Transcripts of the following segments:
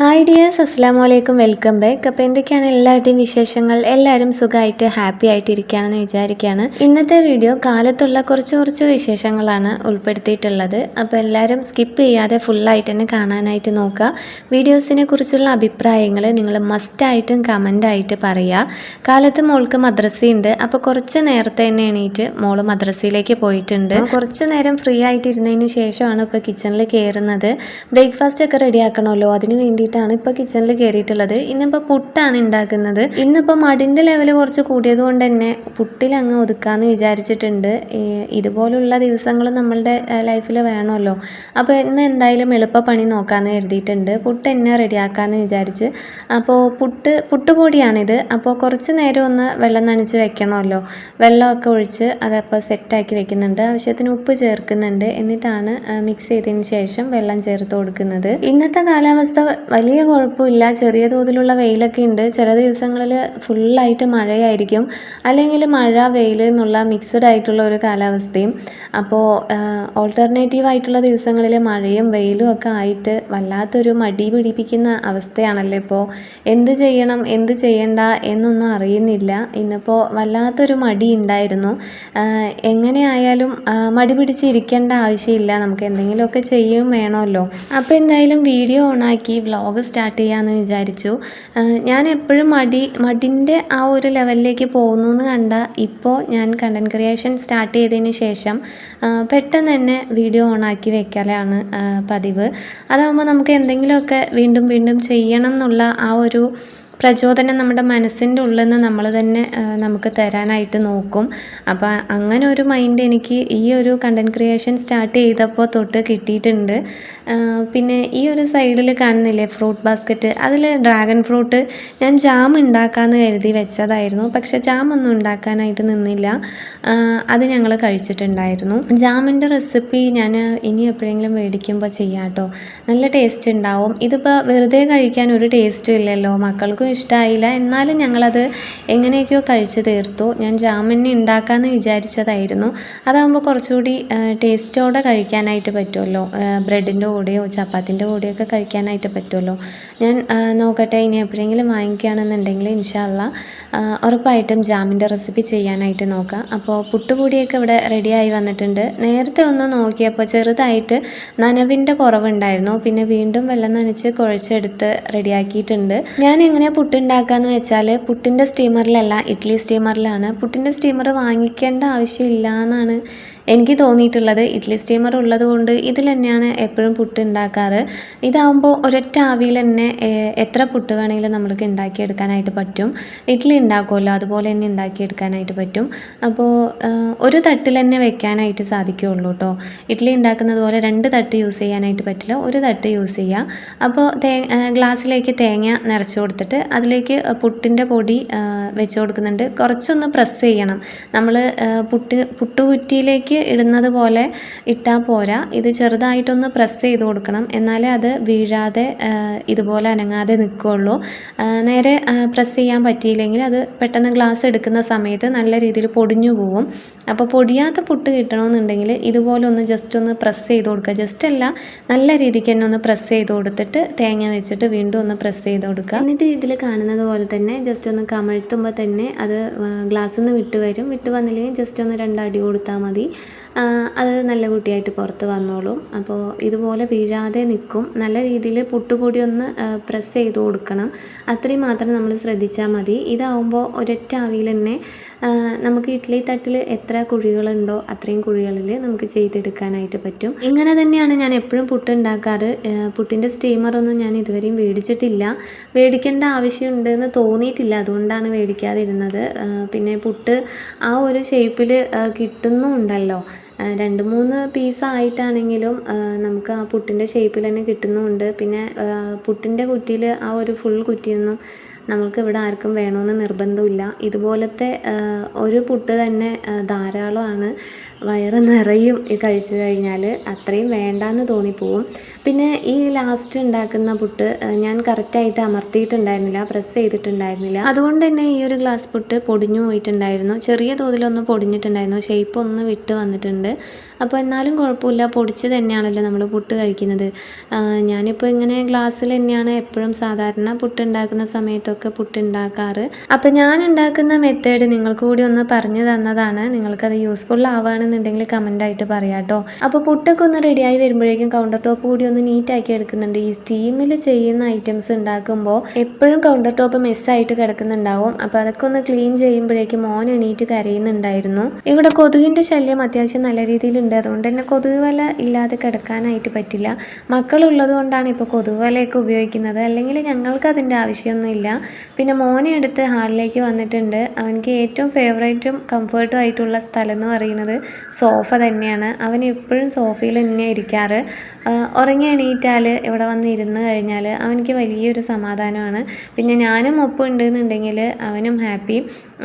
Hi dears, അസ്സലാമു അലൈക്കും, welcome back. അപ്പോൾ എന്തൊക്കെയാണ് എല്ലാവരുടെയും വിശേഷങ്ങൾ? എല്ലാവരും സുഖമായിട്ട് ഹാപ്പി ആയിട്ടിരിക്കുകയാണെന്ന് വിചാരിക്കുകയാണ്. ഇന്നത്തെ വീഡിയോ കാലത്തുള്ള കുറച്ച് വിശേഷങ്ങളാണ് ഉൾപ്പെടുത്തിയിട്ടുള്ളത്. അപ്പോൾ എല്ലാവരും സ്കിപ്പ് ചെയ്യാതെ ഫുള്ളായിട്ട് തന്നെ കാണാനായിട്ട് നോക്കുക. വീഡിയോസിനെ കുറിച്ചുള്ള അഭിപ്രായങ്ങൾ നിങ്ങൾ മസ്റ്റായിട്ടും കമൻ്റായിട്ട് പറയുക. കാലത്ത് മോൾക്ക് മദ്രസയുണ്ട്, അപ്പോൾ കുറച്ച് നേരത്തെ തന്നെ എണീറ്റ് മോള് മദ്രസയിലേക്ക് പോയിട്ടുണ്ട്. കുറച്ച് നേരം ഫ്രീ ആയിട്ടിരുന്നതിന് ശേഷമാണ് ഇപ്പോൾ കിച്ചണിൽ കയറുന്നത്. ബ്രേക്ക്ഫാസ്റ്റ് ഒക്കെ റെഡിയാക്കണമല്ലോ, അതിന് വേണ്ടിയിട്ടാണ് ഇപ്പോൾ കിച്ചണിൽ കയറിയിട്ടുള്ളത്. ഇന്നിപ്പോൾ പുട്ടാണ് ഉണ്ടാക്കുന്നത്. ഇന്നിപ്പോൾ മടിൻ്റെ ലെവൽ കുറച്ച് കൂടിയത് കൊണ്ട് തന്നെ പുട്ടിലങ്ങ് ഒതുക്കാമെന്ന് വിചാരിച്ചിട്ടുണ്ട്. ഇതുപോലുള്ള ദിവസങ്ങൾ നമ്മളുടെ ലൈഫിൽ വേണമല്ലോ. അപ്പോൾ ഇന്ന് എന്തായാലും എളുപ്പപ്പണി നോക്കാമെന്ന് കരുതിയിട്ടുണ്ട്. പുട്ട് തന്നെ റെഡിയാക്കാമെന്ന് വിചാരിച്ച്. അപ്പോൾ പുട്ടുപൊടിയാണിത്. അപ്പോൾ കുറച്ച് നേരം ഒന്ന് വെള്ളം നനച്ച് വെക്കണമല്ലോ. വെള്ളമൊക്കെ ഒഴിച്ച് അതപ്പോൾ സെറ്റാക്കി വെക്കുന്നുണ്ട്. ആവശ്യത്തിന് ഉപ്പ് ചേർക്കുന്നുണ്ട്. എന്നിട്ടാണ് മിക്സ് ചെയ്തതിന് ശേഷം വെള്ളം ചേർത്ത് കൊടുക്കുന്നത്. ഇന്നത്തെ കാലാവസ്ഥ വലിയ കുഴപ്പമില്ല, ചെറിയ തോതിലുള്ള വെയിലൊക്കെ ഉണ്ട്. ചില ദിവസങ്ങളിൽ ഫുള്ളായിട്ട് മഴയായിരിക്കും, അല്ലെങ്കിൽ മഴ വെയിൽ എന്നുള്ള മിക്സഡ് ആയിട്ടുള്ള ഒരു കാലാവസ്ഥയും. അപ്പോൾ ഓൾട്ടർനേറ്റീവ് ആയിട്ടുള്ള ദിവസങ്ങളിൽ മഴയും വെയിലും ഒക്കെ ആയിട്ട് വല്ലാത്തൊരു മടി പിടിപ്പിക്കുന്ന അവസ്ഥയാണല്ലോ ഇപ്പോൾ. എന്ത് ചെയ്യണം എന്ത് ചെയ്യണ്ട എന്നൊന്നും അറിയുന്നില്ല. ഇന്നിപ്പോൾ വല്ലാത്തൊരു മടി ഉണ്ടായിരുന്നു. എങ്ങനെയായാലും മടി പിടിച്ചിരിക്കേണ്ട ആവശ്യമില്ല, നമുക്ക് എന്തെങ്കിലുമൊക്കെ ചെയ്യും വേണമല്ലോ. അപ്പോൾ എന്തായാലും വീഡിയോ ഓണാക്കി വ്ളോഗ് സ്റ്റാർട്ട് ചെയ്യാമെന്ന് വിചാരിച്ചു. ഞാൻ എപ്പോഴും മടിൻ്റെ ആ ഒരു ലെവലിലേക്ക് പോകുന്നു എന്ന് കണ്ട ഇപ്പോൾ ഞാൻ കണ്ടൻറ് ക്രിയേഷൻ സ്റ്റാർട്ട് ചെയ്തതിന് ശേഷം പെട്ടെന്ന് തന്നെ വീഡിയോ ഓണാക്കി വെക്കലാണ് പതിവ്. അതാകുമ്പോൾ നമുക്ക് എന്തെങ്കിലുമൊക്കെ വീണ്ടും വീണ്ടും ചെയ്യണം എന്നുള്ള ആ ഒരു പ്രചോദനം നമ്മുടെ മനസ്സിൻ്റെ ഉള്ളിൽ നിന്ന് നമ്മൾ തന്നെ നമുക്ക് തരാനായിട്ട് നോക്കും. അപ്പോൾ അങ്ങനെ ഒരു മൈൻഡ് എനിക്ക് ഈ ഒരു കണ്ടൻറ് ക്രിയേഷൻ സ്റ്റാർട്ട് ചെയ്തപ്പോൾ തൊട്ട് കിട്ടിയിട്ടുണ്ട്. പിന്നെ ഈ ഒരു സൈഡിൽ കാണുന്നില്ലേ ഫ്രൂട്ട് ബാസ്ക്കറ്റ്, അതിൽ ഡ്രാഗൺ ഫ്രൂട്ട് ഞാൻ ജാം ഉണ്ടാക്കാമെന്ന് കരുതി വെച്ചതായിരുന്നു. പക്ഷെ ജാമൊന്നും ഉണ്ടാക്കാനായിട്ട് നിന്നില്ല, അത് ഞങ്ങൾ കഴിച്ചിട്ടുണ്ടായിരുന്നു. ജാമിൻ്റെ റെസിപ്പി ഞാൻ ഇനി എപ്പോഴെങ്കിലും മേടിക്കുമ്പോൾ ചെയ്യാം കേട്ടോ. നല്ല ടേസ്റ്റ് ഉണ്ടാവും. ഇതിപ്പോൾ വെറുതെ കഴിക്കാൻ ഒരു ടേസ്റ്റും ഇല്ലല്ലോ, മക്കൾക്കും ഇഷ്ടമായില്ല. എന്നാലും ഞങ്ങളത് എങ്ങനെയൊക്കെയോ കഴിച്ച് തീർത്തു. ഞാൻ ജാമിനെ ഉണ്ടാക്കാമെന്ന് വിചാരിച്ചതായിരുന്നു. അതാകുമ്പോൾ കുറച്ചുകൂടി ടേസ്റ്റോടെ കഴിക്കാനായിട്ട് പറ്റുമല്ലോ. ബ്രെഡിൻ്റെ കൂടെയോ ചപ്പാത്തിൻ്റെ കൂടെയോ ഒക്കെ കഴിക്കാനായിട്ട് പറ്റുമല്ലോ. ഞാൻ നോക്കട്ടെ, ഇനി എപ്പോഴെങ്കിലും വാങ്ങിക്കുകയാണെന്നുണ്ടെങ്കിൽ ഇൻഷാ അല്ലാഹ് ഉറപ്പായിട്ടും ജാമിൻ്റെ റെസിപ്പി ചെയ്യാനായിട്ട് നോക്കാം. അപ്പോൾ പുട്ടുപൊടിയൊക്കെ ഇവിടെ റെഡിയായി വന്നിട്ടുണ്ട്. നേരത്തെ ഒന്ന് നോക്കിയപ്പോൾ ചെറുതായിട്ട് നനവിൻ്റെ കുറവുണ്ടായിരുന്നു. പിന്നെ വീണ്ടും വെള്ളം നനച്ച് കുഴച്ചെടുത്ത് റെഡിയാക്കിയിട്ടുണ്ട്. ഞാൻ എങ്ങനെയാണ് പുട്ടുണ്ടാക്കാന്ന് വെച്ചാൽ പുട്ടിൻ്റെ സ്റ്റീമറിലല്ല, ഇഡ്ഡലി സ്റ്റീമറിലാണ്. പുട്ടിൻ്റെ സ്റ്റീമർ വാങ്ങിക്കേണ്ട ആവശ്യമില്ല എന്നാണ് എനിക്ക് തോന്നിയിട്ടുള്ളത്. ഇഡ്ഡലി സ്റ്റീമർ ഉള്ളത് കൊണ്ട് ഇതിൽ തന്നെയാണ് എപ്പോഴും പുട്ട് ഉണ്ടാക്കാറ്. ഇതാകുമ്പോൾ ഒരൊറ്റ ആവിയിൽ തന്നെ എത്ര പുട്ട് വേണമെങ്കിലും നമ്മൾക്ക് ഉണ്ടാക്കിയെടുക്കാനായിട്ട് പറ്റും. ഇഡ്ഡലി ഉണ്ടാക്കുമല്ലോ, അതുപോലെ തന്നെ ഉണ്ടാക്കിയെടുക്കാനായിട്ട് പറ്റും. അപ്പോൾ ഒരു തട്ടിൽ തന്നെ വെക്കാനായിട്ട് സാധിക്കുകയുള്ളൂ കേട്ടോ. ഇഡ്ഡലി ഉണ്ടാക്കുന്നത് പോലെ 2 തട്ട് യൂസ് ചെയ്യാനായിട്ട് പറ്റില്ല, ഒരു തട്ട് യൂസ് ചെയ്യുക. അപ്പോൾ ഗ്ലാസ്സിലേക്ക് തേങ്ങ നിറച്ച് കൊടുത്തിട്ട് അതിലേക്ക് പുട്ടിൻ്റെ പൊടി വെച്ച് കൊടുക്കുന്നുണ്ട്. കുറച്ചൊന്ന് പ്രസ് ചെയ്യണം. നമ്മൾ പുട്ടുകുറ്റിയിലേക്ക് ഇടുന്നത് പോലെ ഇട്ടാൽ പോരാ, ഇത് ചെറുതായിട്ടൊന്ന് പ്രസ് ചെയ്ത് കൊടുക്കണം. എന്നാലേ അത് വീഴാതെ ഇതുപോലെ അനങ്ങാതെ നിൽക്കുകയുള്ളൂ. നേരെ പ്രസ് ചെയ്യാൻ പറ്റിയില്ലെങ്കിൽ അത് പെട്ടെന്ന് ഗ്ലാസ് എടുക്കുന്ന സമയത്ത് നല്ല രീതിയിൽ പൊടിഞ്ഞു പോവും. അപ്പോൾ പൊടിയാത്ത പുട്ട് കിട്ടണമെന്നുണ്ടെങ്കിൽ ഇതുപോലെ ഒന്ന് ജസ്റ്റ് ഒന്ന് പ്രസ് ചെയ്ത് കൊടുക്കുക. ജസ്റ്റ് അല്ല, നല്ല രീതിക്ക് തന്നെ ഒന്ന് പ്രസ് ചെയ്ത് കൊടുത്തിട്ട് തേങ്ങ വെച്ചിട്ട് വീണ്ടും ഒന്ന് പ്രസ് ചെയ്ത് കൊടുക്കുക. എന്നിട്ട് ഇതിൽ കാണുന്നത് പോലെ തന്നെ ജസ്റ്റ് ഒന്ന് കമഴ്ത്തുമ്പോൾ തന്നെ അത് ഗ്ലാസ്സിൽ നിന്ന് വിട്ട് വരും. വിട്ട് വന്നില്ലെങ്കിൽ ജസ്റ്റ് ഒന്ന് 2 അടി കൊടുത്താൽ മതി. അത് നല്ല കുട്ടിയായിട്ട് പുറത്ത് വന്നോളും. അപ്പോൾ ഇതുപോലെ വീഴാതെ നിൽക്കും. നല്ല രീതിയിൽ പുട്ടുപൊടി ഒന്ന് പ്രസ് ചെയ്ത് കൊടുക്കണം. അത്രയും മാത്രം നമ്മൾ ശ്രദ്ധിച്ചാൽ മതി. ഇതാവുമ്പോൾ ഒരൊറ്റ ആവിയിൽ തന്നെ നമുക്ക് ഇഡ്ഡലി തട്ടിൽ എത്ര കുഴികളുണ്ടോ അത്രയും കുഴികളിൽ നമുക്ക് ചെയ്തെടുക്കാനായിട്ട് പറ്റും. ഇങ്ങനെ തന്നെയാണ് ഞാൻ എപ്പോഴും പുട്ട് ഉണ്ടാക്കാറ്. പുട്ടിൻ്റെ സ്റ്റീമറൊന്നും ഞാൻ ഇതുവരെയും മേടിച്ചിട്ടില്ല. മേടിക്കേണ്ട ആവശ്യമുണ്ടെന്ന് തോന്നിയിട്ടില്ല, അതുകൊണ്ടാണ് മേടിക്കാതിരുന്നത്. പിന്നെ പുട്ട് ആ ഒരു ഷേപ്പിൽ കിട്ടുന്നുണ്ടല്ലോ. 2-3 പീസായിട്ടാണെങ്കിലും നമുക്ക് ആ പുട്ടിൻ്റെ ഷേപ്പിൽ തന്നെ കിട്ടുന്നുമുണ്ട്. പിന്നെ പുട്ടിൻ്റെ കുറ്റിയിൽ ആ ഒരു ഫുൾ കുറ്റിയൊന്നും നമ്മൾക്ക് ഇവിടെ ആർക്കും വേണമെന്ന് നിർബന്ധമില്ല. ഇതുപോലത്തെ ഒരു പുട്ട് തന്നെ ധാരാളമാണ്. വയറ് നിറയും കഴിച്ചു കഴിഞ്ഞാൽ, അത്രയും വേണ്ടാന്ന് തോന്നിപ്പോവും. പിന്നെ ഈ ലാസ്റ്റ് ഉണ്ടാക്കുന്ന പുട്ട് ഞാൻ കറക്റ്റായിട്ട് അമർത്തിയിട്ടുണ്ടായിരുന്നില്ല, പ്രസ് ചെയ്തിട്ടുണ്ടായിരുന്നില്ല. അതുകൊണ്ട് തന്നെ ഈ ഒരു ഗ്ലാസ് പുട്ട് പൊടിഞ്ഞു പോയിട്ടുണ്ടായിരുന്നു. ചെറിയ തോതിലൊന്ന് പൊടിഞ്ഞിട്ടുണ്ടായിരുന്നു, ഷേപ്പ് ഒന്ന് വിട്ട് വന്നിട്ടുണ്ട്. അപ്പോൾ എന്നാലും കുഴപ്പമില്ല, പൊടിച്ച് തന്നെയാണല്ലോ നമ്മൾ പുട്ട് കഴിക്കുന്നത്. ഞാനിപ്പോൾ ഇങ്ങനെ ഗ്ലാസ്സിൽ തന്നെയാണ് എപ്പോഴും സാധാരണ പുട്ട് ഉണ്ടാക്കുന്ന സമയത്തൊക്കെ പുട്ട് ഉണ്ടാക്കാറ്. അപ്പോൾ ഞാൻ ഉണ്ടാക്കുന്ന മെത്തേഡ് നിങ്ങൾക്ക് കൂടി ഒന്ന് പറഞ്ഞു തന്നതാണ്. നിങ്ങൾക്കത് യൂസ്ഫുൾ ആവുകയാണെന്നുണ്ടെങ്കിൽ കമൻ്റായിട്ട് പറയാം കേട്ടോ. അപ്പോൾ പുട്ടൊക്കെ ഒന്ന് റെഡിയായി വരുമ്പോഴേക്കും കൗണ്ടർ ടോപ്പ് കൂടി ഒന്ന് നീറ്റാക്കി എടുക്കുന്നുണ്ട്. ഈ സ്റ്റീമിൽ ചെയ്യുന്ന ഐറ്റംസ് ഉണ്ടാക്കുമ്പോൾ എപ്പോഴും കൗണ്ടർ ടോപ്പ് മിസ്സായിട്ട് കിടക്കുന്നുണ്ടാവും. അപ്പോൾ അതൊക്കെ ഒന്ന് ക്ലീൻ ചെയ്യുമ്പോഴേക്കും മോൻ എണീറ്റ് കരയുന്നുണ്ടായിരുന്നു. ഇവിടെ കൊതുകിൻ്റെ ശല്യം അത്യാവശ്യം നല്ല രീതിയിലുണ്ട്. അതുകൊണ്ട് തന്നെ കൊതുക് വല ഇല്ലാതെ കിടക്കാനായിട്ട് പറ്റില്ല. മക്കളുള്ളത് കൊണ്ടാണ് ഇപ്പോൾ കൊതുക് വലയൊക്കെ ഉപയോഗിക്കുന്നത്, അല്ലെങ്കിൽ ഞങ്ങൾക്ക് അതിൻ്റെ ആവശ്യമൊന്നുമില്ല. പിന്നെ മോനെ എടുത്ത് ഹാളിലേക്ക് വന്നിട്ടുണ്ട്. അവനക്ക് ഏറ്റവും ഫേവറേറ്റും കംഫർട്ടും ആയിട്ടുള്ള സ്ഥലം എന്ന് പറയുന്നത് സോഫ തന്നെയാണ്. അവൻ എപ്പോഴും സോഫയിൽ തന്നെ ഇരിക്കാറ്. ഉറങ്ങി എണീറ്റാൽ ഇവിടെ വന്ന് ഇരുന്ന് കഴിഞ്ഞാൽ അവനക്ക് വലിയൊരു സമാധാനമാണ്. പിന്നെ ഞാനും ഒപ്പം ഉണ്ടെന്നുണ്ടെങ്കിൽ അവനും ഹാപ്പി.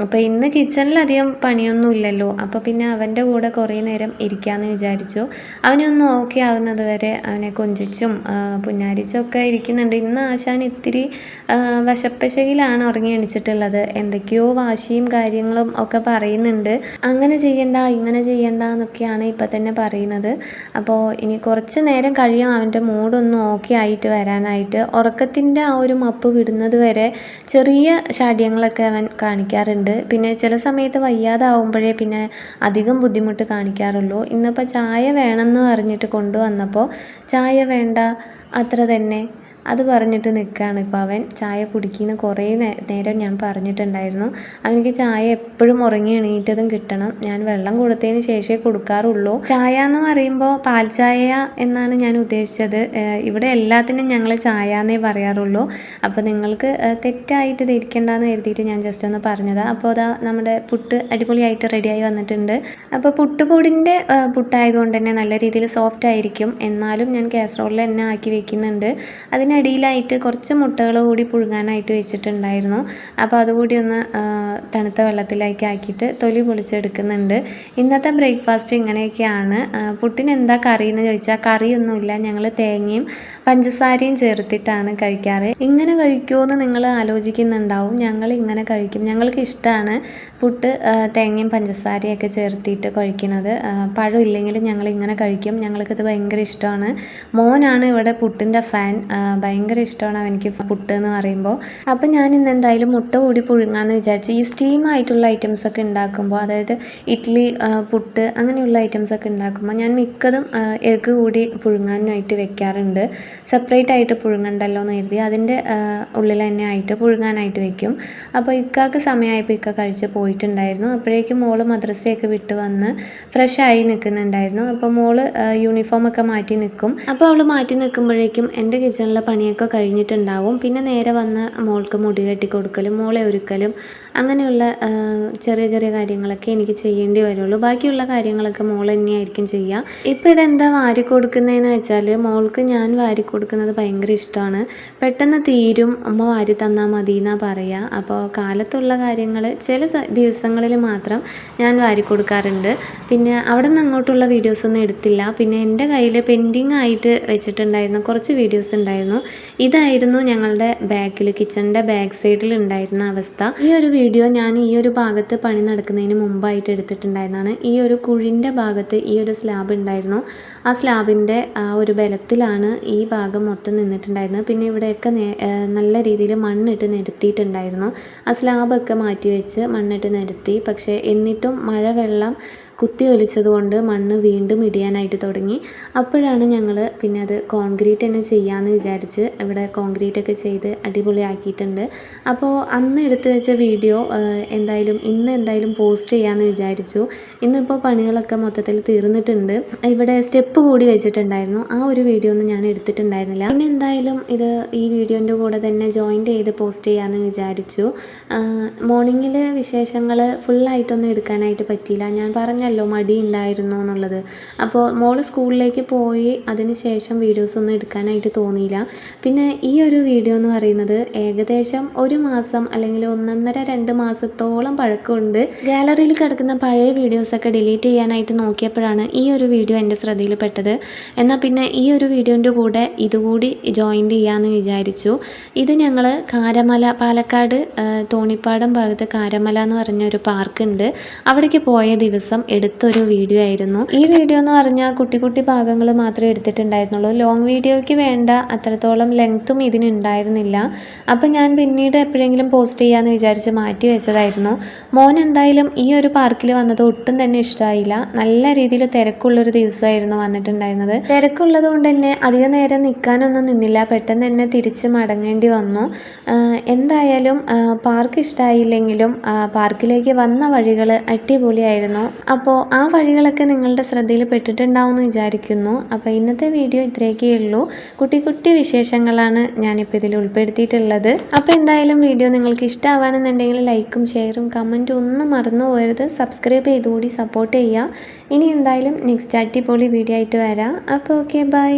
അപ്പോൾ ഇന്ന് കിച്ചണിലധികം പണിയൊന്നും ഇല്ലല്ലോ, അപ്പോൾ പിന്നെ അവൻ്റെ കൂടെ കുറേ നേരം ഇരിക്കാമെന്ന് വിചാരിച്ചു. അവനൊന്ന് ഓക്കെ ആവുന്നത് വരെ അവനെ കൊഞ്ചിച്ചും പുന്നാരിച്ചും ഒക്കെ ഇരിക്കുന്നുണ്ട്. ഇന്ന് ആശാൻ ഇത്തിരി വശപ്പശയിലാണ് ഉറങ്ങി എണിച്ചിട്ടുള്ളത്. എന്തൊക്കെയോ വാശിയും കാര്യങ്ങളും ഒക്കെ പറയുന്നുണ്ട്. അങ്ങനെ ചെയ്യണ്ട ഇങ്ങനെ ചെയ്യണ്ട എന്നൊക്കെയാണ് ഇപ്പം തന്നെ പറയുന്നത്. അപ്പോൾ ഇനി കുറച്ച് നേരം കഴിയും അവൻ്റെ മൂഡൊന്ന് ഓക്കെ ആയിട്ട് വരാനായിട്ട്. ഉറക്കത്തിൻ്റെ ആ ഒരു മപ്പ് വിടുന്നത് വരെ ചെറിയ ഷാഢ്യങ്ങളൊക്കെ അവൻ കാണിക്കാറുണ്ട്. പിന്നെ ചില സമയത്ത് വയ്യാതാവുമ്പോഴേ പിന്നെ അധികം ബുദ്ധിമുട്ട് കാണിക്കാറുള്ളൂ. ഇന്നിപ്പോൾ ചായ വേണമെന്ന് പറഞ്ഞിട്ട് കൊണ്ടുവന്നപ്പോൾ ചായ വേണ്ട അത്ര തന്നെ അത് പറഞ്ഞിട്ട് നിൽക്കുകയാണ് ഇപ്പോൾ അവൻ. ചായ കുടിക്കുന്ന കുറേ നേരം ഞാൻ പറഞ്ഞിട്ടുണ്ടായിരുന്നു. അവനിക്ക് ചായ എപ്പോഴും ഉറങ്ങി എണീറ്റതും കിട്ടണം. ഞാൻ വെള്ളം കൊടുത്തതിന് ശേഷമേ കൊടുക്കാറുള്ളൂ. ചായ എന്ന് പറയുമ്പോൾ പാൽ ചായ എന്നാണ് ഞാൻ ഉദ്ദേശിച്ചത്. ഇവിടെ എല്ലാത്തിനും ഞങ്ങൾ ചായ എന്നേ പറയാറുള്ളൂ. അപ്പോൾ നിങ്ങൾക്ക് തെറ്റായിട്ട് ധരിക്കേണ്ടെന്ന് കരുതിയിട്ട് ഞാൻ ജസ്റ്റ് ഒന്ന് പറഞ്ഞതാണ്. അപ്പോൾ അതാ നമ്മുടെ പുട്ട് അടിപൊളിയായിട്ട് റെഡിയായി വന്നിട്ടുണ്ട്. അപ്പോൾ പുട്ടുപൊടിൻ്റെ പുട്ടായതുകൊണ്ട് തന്നെ നല്ല രീതിയിൽ സോഫ്റ്റ് ആയിരിക്കും. എന്നാലും ഞാൻ കാസറോളിൽ തന്നെ ആക്കി വെക്കുന്നുണ്ട്. അതിനടിയിലായിട്ട് കുറച്ച് മുട്ടകൾ കൂടി പുഴുങ്ങാനായിട്ട് വെച്ചിട്ടുണ്ടായിരുന്നു. അപ്പോൾ അതുകൂടി ഒന്ന് തണുത്ത വെള്ളത്തിലേക്ക് ആക്കിയിട്ട് തൊലി പൊളിച്ചെടുക്കുന്നുണ്ട്. ഇന്നത്തെ ബ്രേക്ക്ഫാസ്റ്റ് ഇങ്ങനെയൊക്കെയാണ്. പുട്ടിന് എന്താ കറി എന്ന് ചോദിച്ചാൽ കറിയൊന്നുമില്ല. ഞങ്ങൾ തേങ്ങയും പഞ്ചസാരയും ചേർത്തിട്ടാണ് കഴിക്കാറ്. ഇങ്ങനെ കഴിക്കുമോ എന്ന് നിങ്ങൾ ആലോചിക്കുന്നുണ്ടാവും. ഞങ്ങൾ ഇങ്ങനെ കഴിക്കും. ഞങ്ങൾക്ക് ഇഷ്ടമാണ് പുട്ട് തേങ്ങയും പഞ്ചസാരയൊക്കെ ചേർത്തിട്ട് കഴിക്കുന്നത്. പഴം ഇല്ലെങ്കിലും ഞങ്ങൾ ഇങ്ങനെ കഴിക്കും. ഞങ്ങൾക്കത് ഭയങ്കര ഇഷ്ടമാണ്. മോനാണ് ഇവിടെ പുട്ടിൻ്റെ ഫാൻ. ഭയങ്കര ഇഷ്ടമാണ് അവനിക്ക് പുട്ട് എന്ന് പറയുമ്പോൾ. അപ്പം ഞാൻ ഇന്ന് എന്തായാലും മുട്ട കൂടി പുഴുങ്ങാമെന്ന് വിചാരിച്ചു. ഈ സ്റ്റീം ആയിട്ടുള്ള ഐറ്റംസൊക്കെ ഉണ്ടാക്കുമ്പോൾ, അതായത് ഇഡ്ഡലി പുട്ട് അങ്ങനെയുള്ള ഐറ്റംസൊക്കെ ഉണ്ടാക്കുമ്പോൾ ഞാൻ മിക്കതും എഗ്ഗ് കൂടി പുഴുങ്ങാനായിട്ട് വെക്കാറുണ്ട്. സെപ്പറേറ്റ് ആയിട്ട് പുഴുങ്ങണ്ടല്ലോ എന്ന് കരുതി അതിൻ്റെ ഉള്ളിൽ തന്നെ ആയിട്ട് പുഴുങ്ങാനായിട്ട് വെക്കും. അപ്പോൾ ഇക്കാക്ക് സമയമായപ്പോൾ ഇക്ക കഴിച്ച് പോയിട്ടുണ്ടായിരുന്നു. അപ്പോഴേക്കും മോള് മദ്രസയൊക്കെ വിട്ട് വന്ന് ഫ്രഷായി നിൽക്കുന്നുണ്ടായിരുന്നു. അപ്പോൾ മോള് യൂണിഫോമൊക്കെ മാറ്റി നിൽക്കും. അപ്പോൾ അവൾ മാറ്റി നിൽക്കുമ്പോഴേക്കും എൻ്റെ കിച്ചണിലെ പണിയൊക്കെ കഴിഞ്ഞിട്ടുണ്ടാവും. പിന്നെ നേരെ വന്ന് മോൾക്ക് മുടി കെട്ടി കൊടുക്കലും മോളെ ഒരുക്കലും അങ്ങനെയുള്ള ചെറിയ ചെറിയ കാര്യങ്ങളൊക്കെ എനിക്ക് ചെയ്യേണ്ടി വരുള്ളൂ. ബാക്കിയുള്ള കാര്യങ്ങളൊക്കെ മോൾ തന്നെയായിരിക്കും ചെയ്യുക. ഇപ്പോൾ ഇതെന്താ വാരി കൊടുക്കുന്നതെന്ന് വെച്ചാൽ, മോൾക്ക് ഞാൻ വാരി കൊടുക്കുന്നത് ഭയങ്കര ഇഷ്ടമാണ്. പെട്ടെന്ന് തീരും, അമ്മ വാരി തന്നാൽ മതി എന്നാണ് പറയുക. അപ്പോൾ കാലത്തുള്ള കാര്യങ്ങൾ ചില ദിവസങ്ങളിൽ മാത്രം ഞാൻ വാരി കൊടുക്കാറുണ്ട്. പിന്നെ അവിടെ നിന്ന് അങ്ങോട്ടുള്ള വീഡിയോസൊന്നും എടുത്തില്ല. പിന്നെ എൻ്റെ കയ്യിൽ പെൻഡിങ് ആയിട്ട് വെച്ചിട്ടുണ്ടായിരുന്ന കുറച്ച് വീഡിയോസ് ഉണ്ടായിരുന്നു. ഇതായിരുന്നു ഞങ്ങളുടെ ബാക്കിൽ കിച്ചണിൻ്റെ ബാക്ക് സൈഡിൽ ഉണ്ടായിരുന്ന അവസ്ഥ. ഈ ഒരു വീഡിയോ ഞാൻ ഈ ഒരു ഭാഗത്ത് പണി നടക്കുന്നതിന് മുമ്പായിട്ട് എടുത്തിട്ടുണ്ടായിരുന്നതാണ്. ഈ ഒരു കുഴിൻ്റെ ഭാഗത്ത് ഈ ഒരു സ്ലാബ് ഉണ്ടായിരുന്നു. ആ സ്ലാബിൻ്റെ ആ ഒരു ബലത്തിലാണ് ഈ ഭാഗം മൊത്തം നിന്നിട്ടുണ്ടായിരുന്നത്. പിന്നെ ഇവിടെയൊക്കെ നല്ല രീതിയിൽ മണ്ണിട്ട് നിരത്തിയിട്ടുണ്ടായിരുന്നു. ആ സ്ലാബൊക്കെ മാറ്റി വെച്ച് മണ്ണിട്ട് നിരത്തി. പക്ഷേ എന്നിട്ടും മഴവെള്ളം കുത്തി ഒലിച്ചത് കൊണ്ട് മണ്ണ് വീണ്ടും ഇടിയാനായിട്ട് തുടങ്ങി. അപ്പോഴാണ് ഞങ്ങൾ പിന്നെ അത് കോൺക്രീറ്റ് തന്നെ ചെയ്യാമെന്ന് വിചാരിച്ച് ഇവിടെ കോൺക്രീറ്റ് ഒക്കെ ചെയ്ത് അടിപൊളിയാക്കിയിട്ടുണ്ട്. അപ്പോൾ അന്ന് എടുത്തു വെച്ച വീഡിയോ ഇന്ന് എന്തായാലും പോസ്റ്റ് ചെയ്യാമെന്ന് വിചാരിച്ചു. ഇന്നിപ്പോൾ പണികളൊക്കെ മൊത്തത്തിൽ തീർന്നിട്ടുണ്ട്. ഇവിടെ സ്റ്റെപ്പ് കൂടി വെച്ചിട്ടുണ്ടായിരുന്നു. ആ ഒരു വീഡിയോ ഒന്നും ഞാൻ എടുത്തിട്ടുണ്ടായിരുന്നില്ല. പിന്നെ എന്തായാലും ഇത് ഈ വീഡിയോൻ്റെ കൂടെ തന്നെ ജോയിൻ്റ് ചെയ്ത് പോസ്റ്റ് ചെയ്യാമെന്ന് വിചാരിച്ചു. മോർണിംഗിൽ വിശേഷങ്ങൾ ഫുള്ളായിട്ടൊന്നും എടുക്കാനായിട്ട് പറ്റിയില്ല. ഞാൻ പറഞ്ഞ പറഞ്ഞല്ലോ മടി ഉണ്ടായിരുന്നു എന്നുള്ളത്. അപ്പോൾ മോള് സ്കൂളിലേക്ക് പോയി അതിന് ശേഷം വീഡിയോസൊന്നും എടുക്കാനായിട്ട് തോന്നിയില്ല. പിന്നെ ഈ ഒരു വീഡിയോ എന്ന് പറയുന്നത് ഏകദേശം 1 മാസം അല്ലെങ്കിൽ 1.5-2 മാസത്തോളം പഴക്കമുണ്ട്. ഗാലറിയിൽ കിടക്കുന്ന പഴയ വീഡിയോസൊക്കെ ഡിലീറ്റ് ചെയ്യാനായിട്ട് നോക്കിയപ്പോഴാണ് ഈ ഒരു വീഡിയോ എൻ്റെ ശ്രദ്ധയിൽപ്പെട്ടത്. എന്നാൽ പിന്നെ ഈ ഒരു വീഡിയോൻ്റെ കൂടെ ഇതുകൂടി ജോയിൻ ചെയ്യാമെന്ന് വിചാരിച്ചു. ഇത് ഞങ്ങൾ കാരമല, പാലക്കാട് തോണിപ്പാടം ഭാഗത്ത് കാരമല എന്ന് പറഞ്ഞൊരു പാർക്കുണ്ട്. അവിടേക്ക് പോയ ദിവസം എടുത്തൊരു വീഡിയോ ആയിരുന്നു. ഈ വീഡിയോ എന്ന് പറഞ്ഞാൽ കുട്ടി കുട്ടി ഭാഗങ്ങൾ മാത്രമേ എടുത്തിട്ടുണ്ടായിരുന്നുള്ളൂ. ലോങ് വീഡിയോയ്ക്ക് വേണ്ട അത്രത്തോളം ലെങ്ത്തും ഇതിനുണ്ടായിരുന്നില്ല. അപ്പം ഞാൻ പിന്നീട് എപ്പോഴെങ്കിലും പോസ്റ്റ് ചെയ്യാമെന്ന് വിചാരിച്ച് മാറ്റി വെച്ചതായിരുന്നു. മോൻ എന്തായാലും ഈ ഒരു പാർക്കിൽ വന്നത് ഒട്ടും തന്നെ ഇഷ്ടമായില്ല. നല്ല രീതിയിൽ തിരക്കുള്ളൊരു ദിവസമായിരുന്നു വന്നിട്ടുണ്ടായിരുന്നത്. തിരക്കുള്ളത് കൊണ്ട് തന്നെ അധികം നേരം നിൽക്കാനൊന്നും നിന്നില്ല. പെട്ടെന്ന് തന്നെ തിരിച്ച് മടങ്ങേണ്ടി വന്നു. എന്തായാലും പാർക്ക് ഇഷ്ടമായില്ലെങ്കിലും പാർക്കിലേക്ക് വന്ന വഴികൾ അടിപൊളിയായിരുന്നു. അപ്പോൾ ആ വഴികളൊക്കെ നിങ്ങളുടെ ശ്രദ്ധയിൽ പെട്ടിട്ടുണ്ടാവുമെന്ന് വിചാരിക്കുന്നു. അപ്പോൾ ഇന്നത്തെ വീഡിയോ ഇത്രയൊക്കെ ഉള്ളൂ. കുട്ടി കുട്ടി വിശേഷങ്ങളാണ് ഞാനിപ്പോൾ ഇതിൽ ഉൾപ്പെടുത്തിയിട്ടുള്ളത്. അപ്പോൾ എന്തായാലും വീഡിയോ നിങ്ങൾക്ക് ഇഷ്ടമാവുകയാണെന്നുണ്ടെങ്കിൽ ലൈക്കും ഷെയറും കമൻറ്റും ഒന്നും മറന്നു പോകരുത്. സബ്സ്ക്രൈബ് ചെയ്തുകൂടി സപ്പോർട്ട് ചെയ്യുക. ഇനി എന്തായാലും നെക്സ്റ്റ് അടിപൊളി വീഡിയോ ആയിട്ട് വരാം. അപ്പോൾ ഓക്കെ, ബൈ.